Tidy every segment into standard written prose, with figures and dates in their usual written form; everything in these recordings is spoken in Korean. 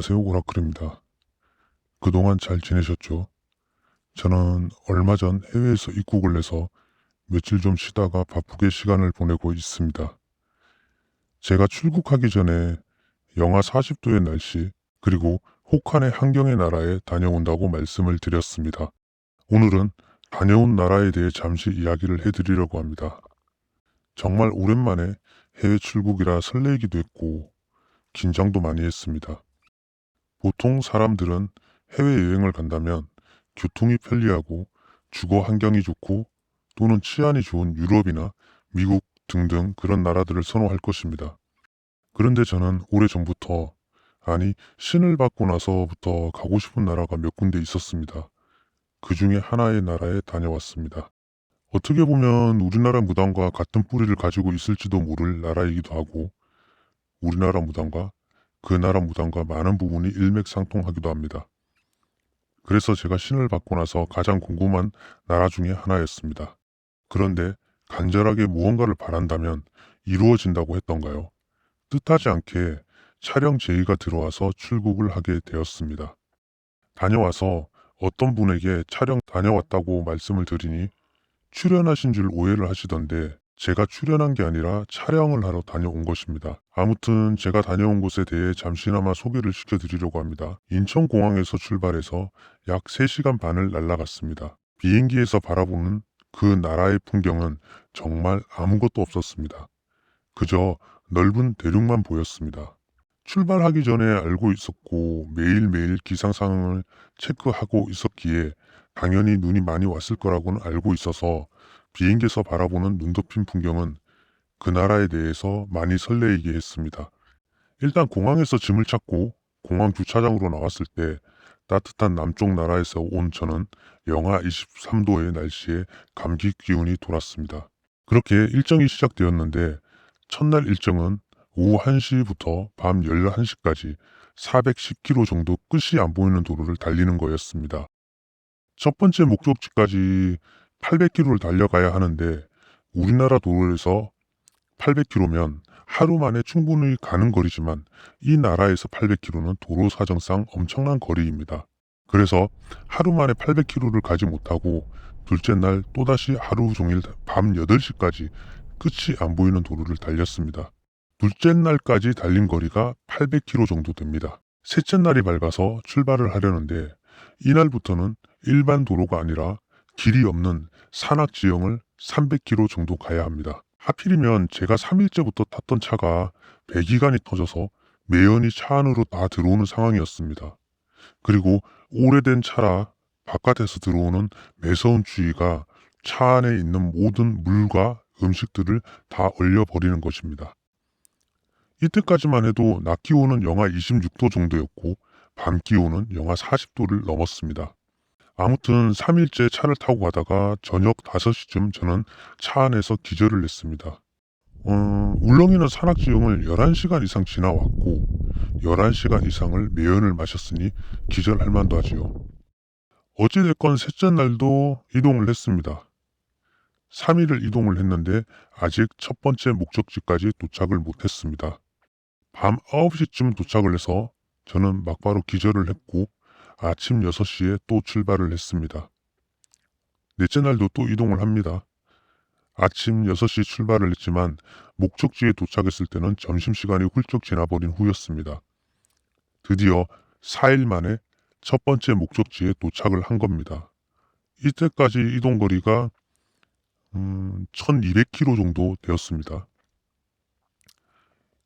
안녕하세요. 오라클입니다. 그동안 잘 지내셨죠? 저는 얼마 전 해외에서 입국을 해서 며칠 좀 쉬다가 바쁘게 시간을 보내고 있습니다. 제가 출국하기 전에 영하 40도의 날씨, 그리고 혹한의 한경의 나라에 다녀온다고 말씀을 드렸습니다. 오늘은 다녀온 나라에 대해 잠시 이야기를 해드리려고 합니다. 정말 오랜만에 해외 출국이라 설레기도 했고 긴장도 많이 했습니다. 보통 사람들은 해외여행을 간다면 교통이 편리하고 주거 환경이 좋고 또는 치안이 좋은 유럽이나 미국 등등 그런 나라들을 선호할 것입니다. 그런데 저는 오래전부터, 아니 신을 받고 나서부터 가고 싶은 나라가 몇 군데 있었습니다. 그 중에 하나의 나라에 다녀왔습니다. 어떻게 보면 우리나라 무당과 같은 뿌리를 가지고 있을지도 모를 나라이기도 하고 우리나라 무당과 그 나라 무당과 많은 부분이 일맥상통하기도 합니다. 그래서 제가 신을 받고 나서 가장 궁금한 나라 중에 하나였습니다. 그런데 간절하게 무언가를 바란다면 이루어진다고 했던가요? 뜻하지 않게 촬영 제의가 들어와서 출국을 하게 되었습니다. 다녀와서 어떤 분에게 촬영 다녀왔다고 말씀을 드리니 출연하신 줄 오해를 하시던데 제가 출연한 게 아니라 촬영을 하러 다녀온 것입니다. 아무튼 제가 다녀온 곳에 대해 잠시나마 소개를 시켜드리려고 합니다. 인천공항에서 출발해서 약 3시간 반을 날아갔습니다. 비행기에서 바라보는 그 나라의 풍경은 정말 아무것도 없었습니다. 그저 넓은 대륙만 보였습니다. 출발하기 전에 알고 있었고 매일매일 기상 상황을 체크하고 있었기에 당연히 눈이 많이 왔을 거라고는 알고 있어서 비행기에서 바라보는 눈 덮인 풍경은 그 나라에 대해서 많이 설레이게 했습니다. 일단 공항에서 짐을 찾고 공항 주차장으로 나왔을 때 따뜻한 남쪽 나라에서 온 저는 영하 23도의 날씨에 감기 기운이 돌았습니다. 그렇게 일정이 시작되었는데 첫날 일정은 오후 1시부터 밤 11시까지 410km 정도 끝이 안 보이는 도로를 달리는 거였습니다. 첫 번째 목적지까지 800km를 달려가야 하는데 우리나라 도로에서 800km면 하루 만에 충분히 가는 거리지만 이 나라에서 800km는 도로 사정상 엄청난 거리입니다. 그래서 하루 만에 800km를 가지 못하고 둘째 날 또다시 하루 종일 밤 8시까지 끝이 안 보이는 도로를 달렸습니다. 둘째 날까지 달린 거리가 800km 정도 됩니다. 셋째 날이 밝아서 출발을 하려는데 이날부터는 일반 도로가 아니라 길이 없는 산악 지형을 300km 정도 가야 합니다. 하필이면 제가 3일째부터 탔던 차가 배기관이 터져서 매연이 차 안으로 다 들어오는 상황이었습니다. 그리고 오래된 차라 바깥에서 들어오는 매서운 추위가 차 안에 있는 모든 물과 음식들을 다 얼려버리는 것입니다. 이때까지만 해도 낮 기온은 영하 26도 정도였고 밤 기온은 영하 40도를 넘었습니다. 아무튼 3일째 차를 타고 가다가 저녁 5시쯤 저는 차 안에서 기절을 했습니다. 울렁이는 산악지형을 11시간 이상 지나왔고 11시간 이상을 매연을 마셨으니 기절할 만도 하지요. 어찌됐건 셋째 날도 이동을 했습니다. 3일을 이동을 했는데 아직 첫 번째 목적지까지 도착을 못했습니다. 밤 9시쯤 도착을 해서 저는 막바로 기절을 했고 아침 6시에 또 출발을 했습니다. 넷째 날도 또 이동을 합니다. 아침 6시 출발을 했지만 목적지에 도착했을 때는 점심시간이 훌쩍 지나버린 후였습니다. 드디어 4일 만에 첫 번째 목적지에 도착을 한 겁니다. 이때까지 이동거리가 1200km 정도 되었습니다.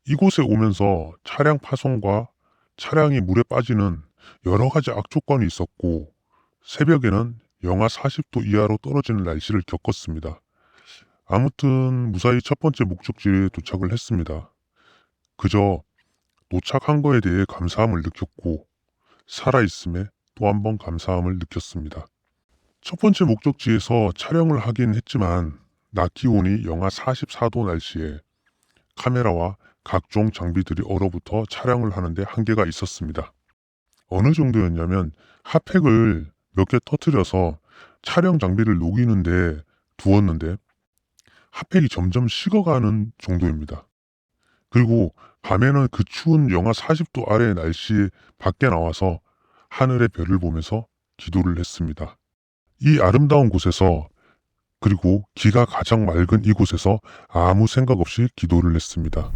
이곳에 오면서 차량 파손과 차량이 물에 빠지는 여러 가지 악조건이 있었고 새벽에는 영하 40도 이하로 떨어지는 날씨를 겪었습니다. 아무튼 무사히 첫 번째 목적지에 도착을 했습니다. 그저 도착한 거에 대해 감사함을 느꼈고 살아있음에 또 한 번 감사함을 느꼈습니다. 첫 번째 목적지에서 촬영을 하긴 했지만 낮 기온이 영하 44도 날씨에 카메라와 각종 장비들이 얼어붙어 촬영을 하는데 한계가 있었습니다. 어느 정도였냐면 핫팩을 몇 개 터트려서 촬영 장비를 녹이는데 두었는데 핫팩이 점점 식어가는 정도입니다. 그리고 밤에는 그 추운 영하 40도 아래의 날씨에 밖에 나와서 하늘의 별을 보면서 기도를 했습니다. 이 아름다운 곳에서, 그리고 기가 가장 맑은 이곳에서 아무 생각 없이 기도를 했습니다.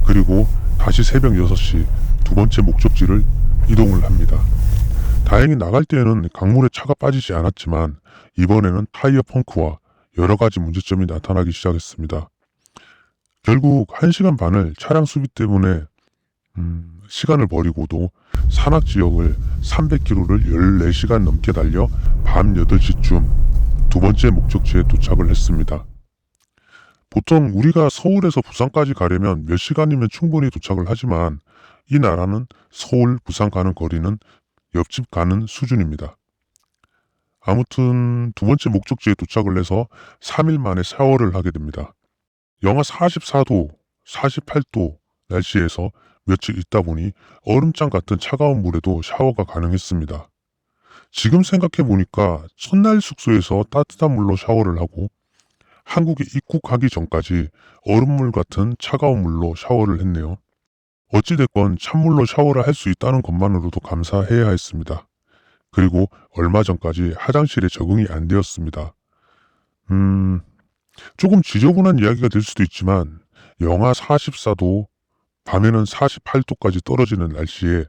그리고 다시 새벽 6시 두 번째 목적지를 이동을 합니다. 다행히 나갈 때에는 강물에 차가 빠지지 않았지만 이번에는 타이어 펑크와 여러 가지 문제점이 나타나기 시작했습니다. 결국 1시간 반을 차량 수리 때문에 시간을 버리고도 산악 지역을 300km를 14시간 넘게 달려 밤 8시쯤 두 번째 목적지에 도착을 했습니다. 보통 우리가 서울에서 부산까지 가려면 몇 시간이면 충분히 도착을 하지만 이 나라는 서울, 부산 가는 거리는 옆집 가는 수준입니다. 아무튼 두 번째 목적지에 도착을 해서 3일 만에 샤워를 하게 됩니다. 영하 44도, 48도 날씨에서 며칠 있다 보니 얼음장 같은 차가운 물에도 샤워가 가능했습니다. 지금 생각해 보니까 첫날 숙소에서 따뜻한 물로 샤워를 하고 한국에 입국하기 전까지 얼음물 같은 차가운 물로 샤워를 했네요. 어찌됐건 찬물로 샤워를 할 수 있다는 것만으로도 감사해야 했습니다. 그리고 얼마 전까지 화장실에 적응이 안 되었습니다. 조금 지저분한 이야기가 될 수도 있지만 영하 44도, 밤에는 48도까지 떨어지는 날씨에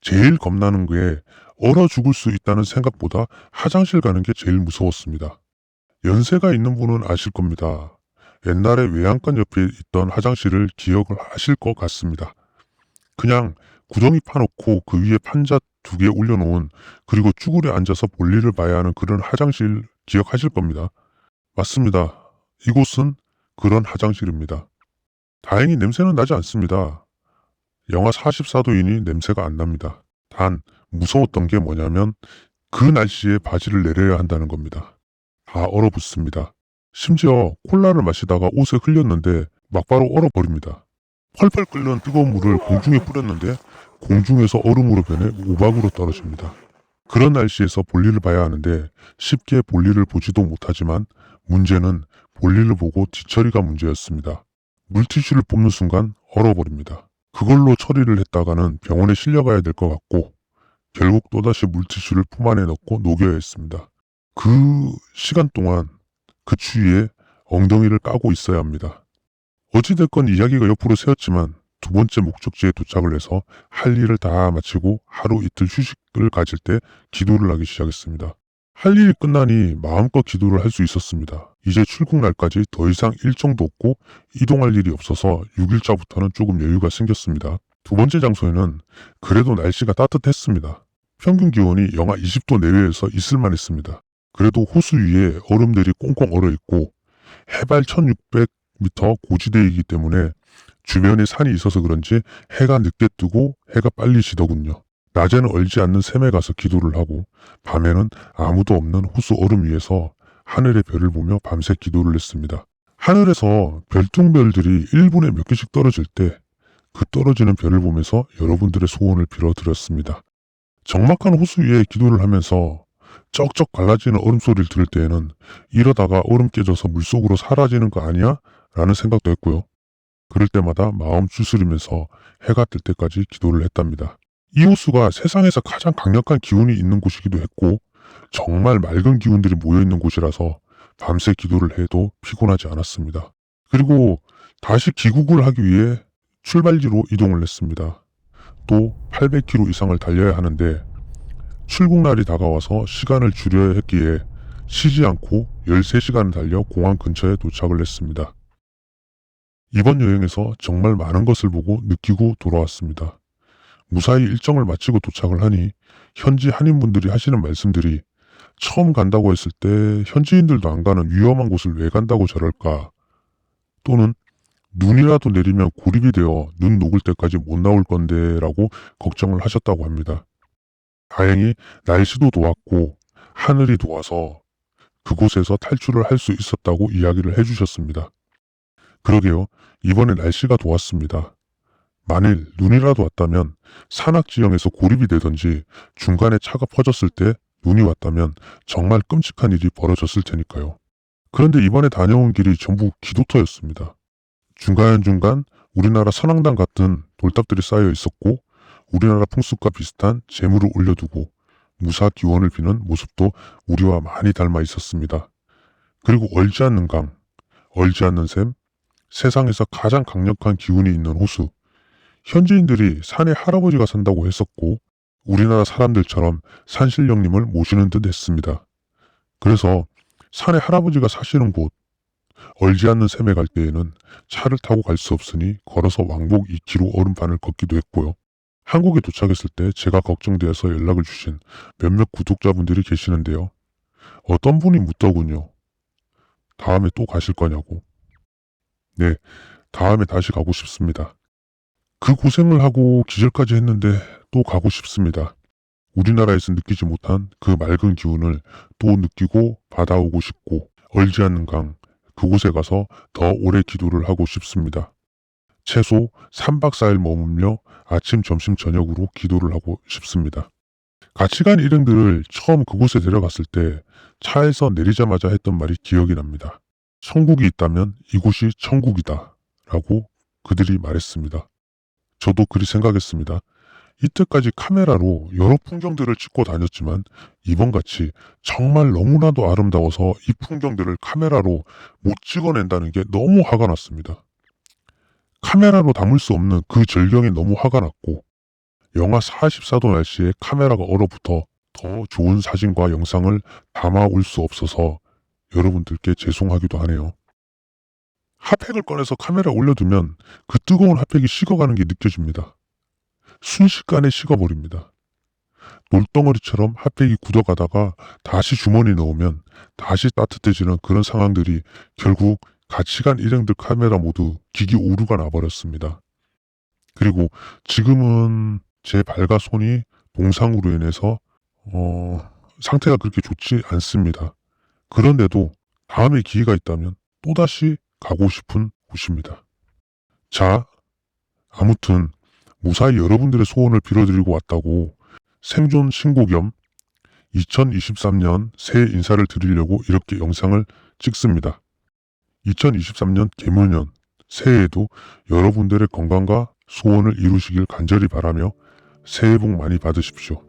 제일 겁나는 게 얼어 죽을 수 있다는 생각보다 화장실 가는 게 제일 무서웠습니다. 연세가 있는 분은 아실 겁니다. 옛날에 외양간 옆에 있던 화장실을 기억을 하실 것 같습니다. 그냥 구덩이 파놓고 그 위에 판자 2개 올려놓은, 그리고 쭈그려 앉아서 볼일을 봐야 하는 그런 화장실 기억하실 겁니다. 맞습니다. 이곳은 그런 화장실입니다. 다행히 냄새는 나지 않습니다. 영하 44도이니 냄새가 안 납니다. 단 무서웠던 게 뭐냐면 그 날씨에 바지를 내려야 한다는 겁니다. 다 얼어붙습니다. 심지어 콜라를 마시다가 옷에 흘렸는데 막바로 얼어버립니다. 펄펄 끓는 뜨거운 물을 공중에 뿌렸는데 공중에서 얼음으로 변해 우박으로 떨어집니다. 그런 날씨에서 볼일을 봐야 하는데 쉽게 볼일을 보지도 못하지만 문제는 볼일을 보고 뒤처리가 문제였습니다. 물티슈를 뽑는 순간 얼어버립니다. 그걸로 처리를 했다가는 병원에 실려가야 될 것 같고 결국 또다시 물티슈를 품 안에 넣고 녹여야 했습니다. 그 시간 동안 그 추위에 엉덩이를 까고 있어야 합니다. 어찌됐건 이야기가 옆으로 새었지만 두 번째 목적지에 도착을 해서 할 일을 다 마치고 하루 이틀 휴식을 가질 때 기도를 하기 시작했습니다. 할 일이 끝나니 마음껏 기도를 할 수 있었습니다. 이제 출국 날까지 더 이상 일정도 없고 이동할 일이 없어서 6일차부터는 조금 여유가 생겼습니다. 두 번째 장소에는 그래도 날씨가 따뜻했습니다. 평균 기온이 영하 20도 내외에서 있을만 했습니다. 그래도 호수 위에 얼음들이 꽁꽁 얼어있고 해발 1600m 고지대이기 때문에 주변에 산이 있어서 그런지 해가 늦게 뜨고 해가 빨리 지더군요. 낮에는 얼지 않는 샘에 가서 기도를 하고 밤에는 아무도 없는 호수 얼음 위에서 하늘의 별을 보며 밤새 기도를 했습니다. 하늘에서 별똥별들이 1분에 몇 개씩 떨어질 때 그 떨어지는 별을 보면서 여러분들의 소원을 빌어드렸습니다. 적막한 호수 위에 기도를 하면서 쩍쩍 갈라지는 얼음 소리를 들을 때에는 이러다가 얼음 깨져서 물속으로 사라지는 거 아니야? 라는 생각도 했고요. 그럴 때마다 마음 추스리면서 해가 뜰 때까지 기도를 했답니다. 이 호수가 세상에서 가장 강력한 기운이 있는 곳이기도 했고 정말 맑은 기운들이 모여있는 곳이라서 밤새 기도를 해도 피곤하지 않았습니다. 그리고 다시 귀국을 하기 위해 출발지로 이동을 했습니다. 또 800km 이상을 달려야 하는데 출국날이 다가와서 시간을 줄여야 했기에 쉬지 않고 13시간을 달려 공항 근처에 도착을 했습니다. 이번 여행에서 정말 많은 것을 보고 느끼고 돌아왔습니다. 무사히 일정을 마치고 도착을 하니 현지 한인분들이 하시는 말씀들이 처음 간다고 했을 때 현지인들도 안 가는 위험한 곳을 왜 간다고 저럴까, 또는 눈이라도 내리면 고립이 되어 눈 녹을 때까지 못 나올 건데 라고 걱정을 하셨다고 합니다. 다행히 날씨도 도왔고 하늘이 도와서 그곳에서 탈출을 할 수 있었다고 이야기를 해주셨습니다. 그러게요. 이번에 날씨가 도왔습니다. 만일 눈이라도 왔다면 산악 지형에서 고립이 되던지 중간에 차가 퍼졌을 때 눈이 왔다면 정말 끔찍한 일이 벌어졌을 테니까요. 그런데 이번에 다녀온 길이 전부 기도터였습니다. 중간중간 우리나라 선앙당 같은 돌탑들이 쌓여 있었고 우리나라 풍습과 비슷한 재물을 올려두고 무사 기원을 비는 모습도 우리와 많이 닮아 있었습니다. 그리고 얼지 않는 강, 얼지 않는 샘, 세상에서 가장 강력한 기운이 있는 호수. 현지인들이 산에 할아버지가 산다고 했었고 우리나라 사람들처럼 산신령님을 모시는 듯 했습니다. 그래서 산에 할아버지가 사시는 곳, 얼지 않는 샘에 갈 때에는 차를 타고 갈 수 없으니 걸어서 왕복 2km 얼음반을 걷기도 했고요. 한국에 도착했을 때 제가 걱정되어서 연락을 주신 몇몇 구독자분들이 계시는데요. 어떤 분이 묻더군요. 다음에 또 가실 거냐고. 네, 다음에 다시 가고 싶습니다. 그 고생을 하고 기절까지 했는데 또 가고 싶습니다. 우리나라에서 느끼지 못한 그 맑은 기운을 또 느끼고 받아오고 싶고 얼지 않는 강, 그곳에 가서 더 오래 기도를 하고 싶습니다. 최소 3박 4일 머물며 아침, 점심, 저녁으로 기도를 하고 싶습니다. 같이 간 일행들을 처음 그곳에 데려갔을 때 차에서 내리자마자 했던 말이 기억이 납니다. 천국이 있다면 이곳이 천국이다 라고 그들이 말했습니다. 저도 그리 생각했습니다. 이때까지 카메라로 여러 풍경들을 찍고 다녔지만 이번같이 정말 너무나도 아름다워서 이 풍경들을 카메라로 못 찍어낸다는 게 너무 화가 났습니다. 카메라로 담을 수 없는 그 절경이 너무 화가 났고 영하 44도 날씨에 카메라가 얼어붙어 더 좋은 사진과 영상을 담아올 수 없어서 여러분들께 죄송하기도 하네요. 핫팩을 꺼내서 카메라에 올려두면 그 뜨거운 핫팩이 식어가는 게 느껴집니다. 순식간에 식어버립니다. 돌덩어리처럼 핫팩이 굳어가다가 다시 주머니 넣으면 다시 따뜻해지는 그런 상황들이 결국 같이 간 일행들 카메라 모두 기기 오류가 나버렸습니다. 그리고 지금은 제 발과 손이 동상으로 인해서 상태가 그렇게 좋지 않습니다. 그런데도 다음에 기회가 있다면 또다시 가고 싶은 곳입니다. 자, 아무튼 무사히 여러분들의 소원을 빌어드리고 왔다고 생존 신고 겸 2023년 새해 인사를 드리려고 이렇게 영상을 찍습니다. 2023년 개묘년 새해에도 여러분들의 건강과 소원을 이루시길 간절히 바라며 새해 복 많이 받으십시오.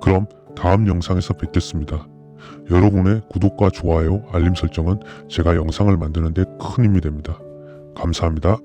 그럼 다음 영상에서 뵙겠습니다. 여러분의 구독과 좋아요, 알림 설정은 제가 영상을 만드는 데 큰 힘이 됩니다. 감사합니다.